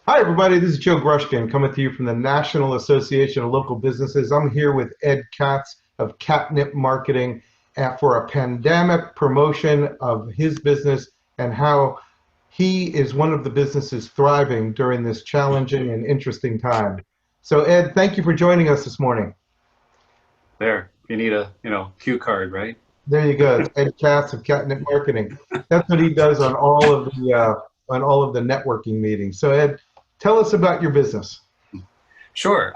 Hi, everybody. This is Joe Grushkin coming to you from the National Association of Local Businesses. I'm here with Ed Katz of Katnip Marketing for a pandemic promotion of his business and how he is one of the businesses thriving during this challenging and interesting time. So, Ed, thank you for joining us this morning. There, you need a, cue card, right? There you go. It's Ed Katz of Catnip Marketing. That's what he does on all of the networking meetings. So, Ed, tell us about your business. Sure.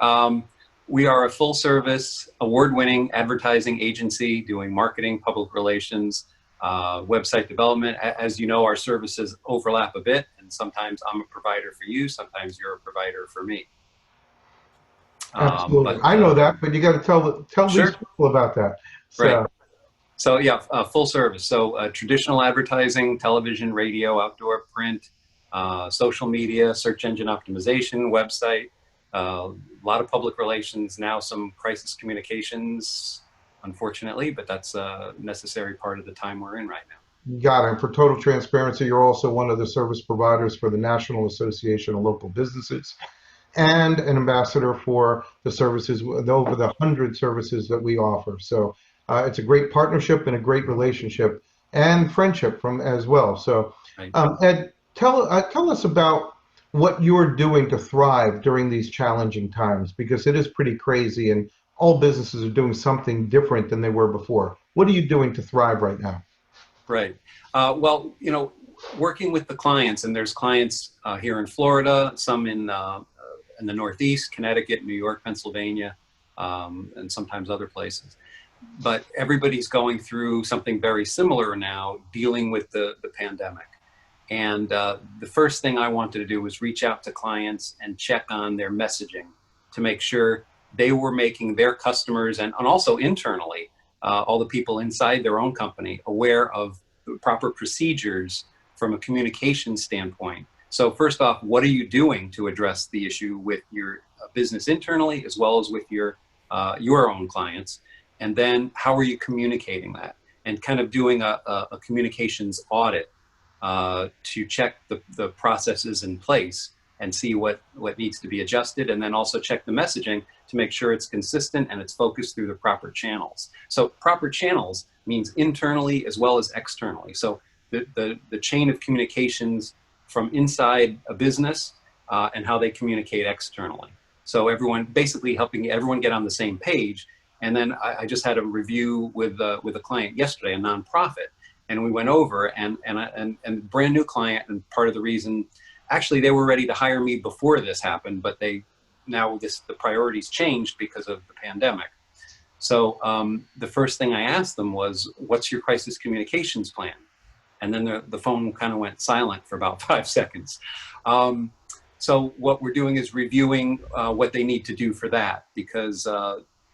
We are a full service, award-winning advertising agency doing marketing, public relations, website development. As you know, our services overlap a bit, and sometimes I'm a provider for you, sometimes you're a provider for me. Um, Absolutely. but I know uh, that, but you got to tell these sure, people about that. right. So, So yeah, full service. So traditional advertising, television, radio, outdoor, print, social media, search engine optimization, website, a lot of public relations, now some crisis communications, unfortunately, but that's a necessary part of the time we're in right now. you got it. And for total transparency, you're also one of the service providers for the National Association of Local Businesses and an ambassador for the services, over the 100 services that we offer. So, it's a great partnership and a great relationship and friendship from as well. So, Right. Ed, tell us about what you're doing to thrive during these challenging times, because it is pretty crazy and all businesses are doing something different than they were before. What are you doing to thrive right now? Right. Well, working with the clients, and there's clients here in Florida, some in the Northeast, Connecticut, New York, Pennsylvania, and sometimes other places. But everybody's going through something very similar now, dealing with the pandemic. And the first thing I wanted to do was reach out to clients and check on their messaging to make sure they were making their customers and also internally, all the people inside their own company aware of the proper procedures from a communication standpoint. So first off, what are you doing to address the issue with your business internally as well as with your own clients? And then how are you communicating that? And kind of doing a communications audit to check the processes in place and see what needs to be adjusted, and then also check the messaging to make sure it's consistent and it's focused through the proper channels. So proper channels means internally as well as externally. So the chain of communications from inside a business and how they communicate externally. So everyone, basically helping everyone get on the same page. And then I just had a review with a client yesterday, a nonprofit, and we went over and brand new client. And part of the reason, actually, they were ready to hire me before this happened, but the priorities changed because of the pandemic. So the first thing I asked them was, "What's your crisis communications plan?" And then the phone kind of went silent for about 5 seconds. So what we're doing is reviewing what they need to do for that, because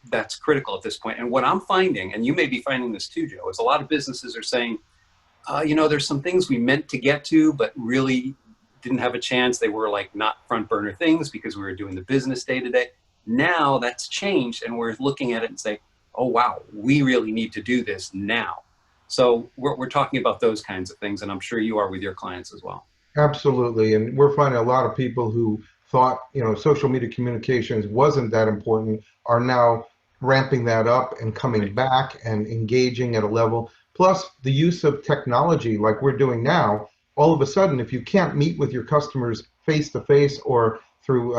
that's critical at this point. And what I'm finding, and you may be finding this too, Joe, is a lot of businesses are saying, there's some things we meant to get to, but really didn't have a chance. They were like not front burner things because we were doing the business day to day. Now that's changed, and we're looking at it and say, oh, wow, we really need to do this now. So we're talking about those kinds of things, and I'm sure you are with your clients as well. Absolutely. And we're finding a lot of people who thought, social media communications wasn't that important are now ramping that up and coming Right. back and engaging at a level. Plus, the use of technology like we're doing now, all of a sudden, if you can't meet with your customers face to face or through,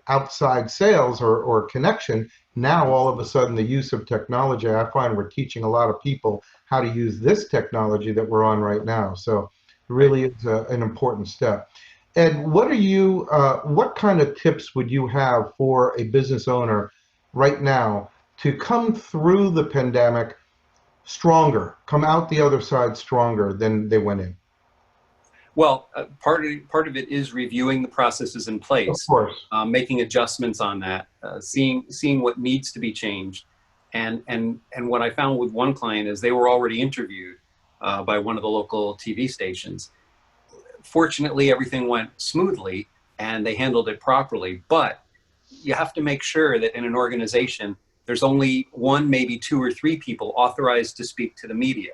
outside sales or connection, now all of a sudden the use of technology, I find we're teaching a lot of people how to use this technology that we're on right now. So Right. really is an important step. Ed, what kind of tips would you have for a business owner right now to come through the pandemic stronger, come out the other side stronger than they went in? Well, part of it is reviewing the processes in Of place, course. making adjustments on that, seeing what needs to be changed, and what I found with one client is they were already interviewed by one of the local TV stations. Fortunately, everything went smoothly and they handled it properly. But you have to make sure that in an organization, there's only one, maybe two or three people authorized to speak to the media.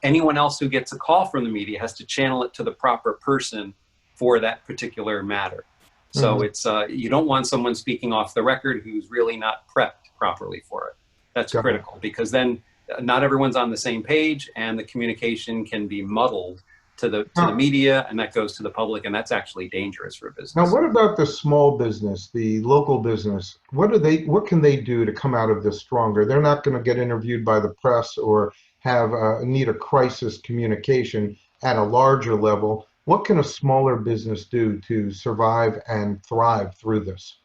Anyone else who gets a call from the media has to channel it to the proper person for that particular matter. So it's you don't want someone speaking off the record who's really not prepped properly for it. That's Got it. critical because then not everyone's on the same page and the communication can be muddled to the Now, media, and that goes to the public, and that's actually dangerous for a now, business. what about the small business, the local business? What can they do to come out of this stronger? They're not going to get interviewed by the press or have need a crisis communication at a larger level. What can a smaller business do to survive and thrive through this?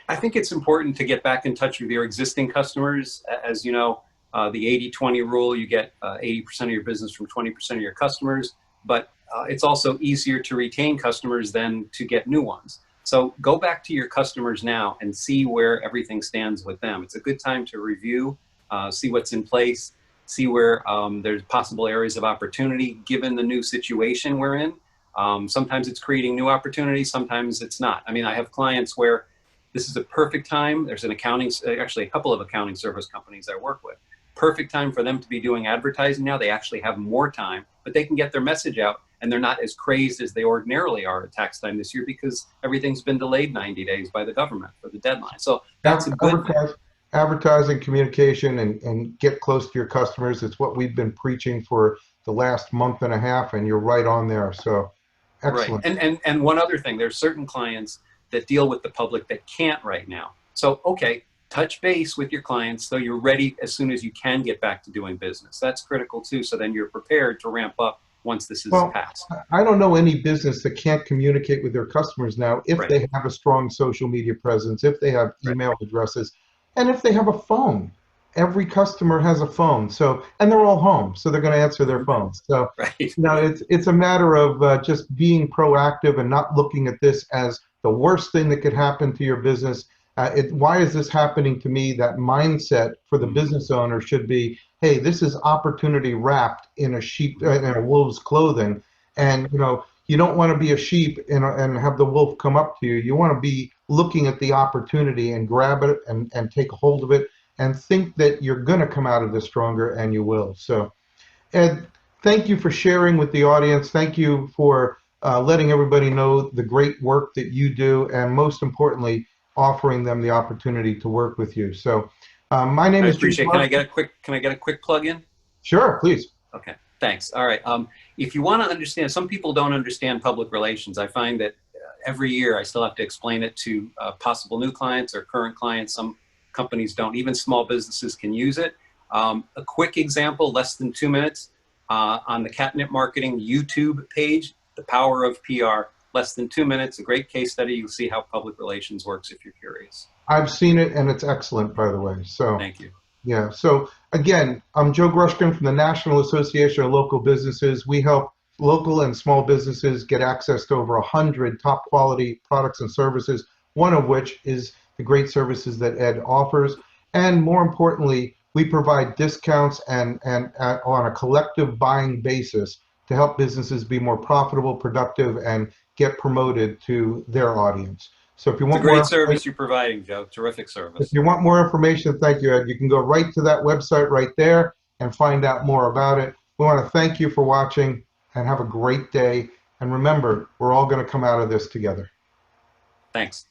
I think it's important to get back in touch with your existing customers. As you know, the 80-20 rule, you get 80% of your business from 20% of your customers, but it's also easier to retain customers than to get new ones. So go back to your customers now and see where everything stands with them. It's a good time to review, see what's in place, see where there's possible areas of opportunity given the new situation we're in. Sometimes it's creating new opportunities, sometimes it's not. I mean, I have clients where this is a perfect time. There's actually a couple of accounting service companies I work with. Perfect time for them to be doing advertising now. They actually have more time, but they can get their message out and they're not as crazed as they ordinarily are at tax time this year because everything's been delayed 90 days by the government for the deadline. So that's a good thing. Advertising, communication, and get close to your customers. It's what we've been preaching for the last month and a half, and you're right on there. So Right. excellent. And one other thing, there's certain clients that deal with the public that can't right now. So, okay, touch base with your clients so you're ready as soon as you can get back to doing business. That's critical too. So then you're prepared to ramp up once this is Well, passed. I don't know any business that can't communicate with their customers now if Right. they have a strong social media presence, if they have Right. email addresses, and if they have a phone. Every customer has a phone, so and they're all home, so they're going to answer their phones. So, Right. it's a matter of just being proactive and not looking at this as the worst thing that could happen to your business. Why is this happening to me? That mindset for the business owner should be, hey, this is opportunity wrapped in a wolf's clothing, and you don't want to be a sheep and have the wolf come up to you. You want to be looking at the opportunity and grab it and take hold of it and think that you're going to come out of this stronger, and you will. So, Ed, thank you for sharing with the audience. Thank you for letting everybody know the great work that you do, and most importantly, offering them the opportunity to work with you. So, my name I is Jim. appreciate it. Can I get a quick plug in? Sure, please. Okay, thanks. All right. If you want to understand, some people don't understand public relations. I find that every year I still have to explain it to possible new clients or current clients. Some companies don't. Even small businesses can use it. A quick example, less than 2 minutes, on the Katnip Marketing YouTube page, The Power of PR, less than 2 minutes, a great case study. You'll see how public relations works if you're curious. I've seen it, and it's excellent, by the way. So, Thank you. yeah. So again, I'm Joe Grushkin from the National Association of Local Businesses. We help local and small businesses get access to over 100 top quality products and services, one of which is the great services that Ed offers. And more importantly, we provide discounts and on a collective buying basis to help businesses be more profitable, productive, and get promoted to their audience. So if you It's a want more great information, service you're providing, Joe. Terrific if service. you want more information, thank you, Ed. You can go right to that website right there and find out more about it. We want to thank you for watching and have a great day. And remember, we're all going to come out of this together. Thanks.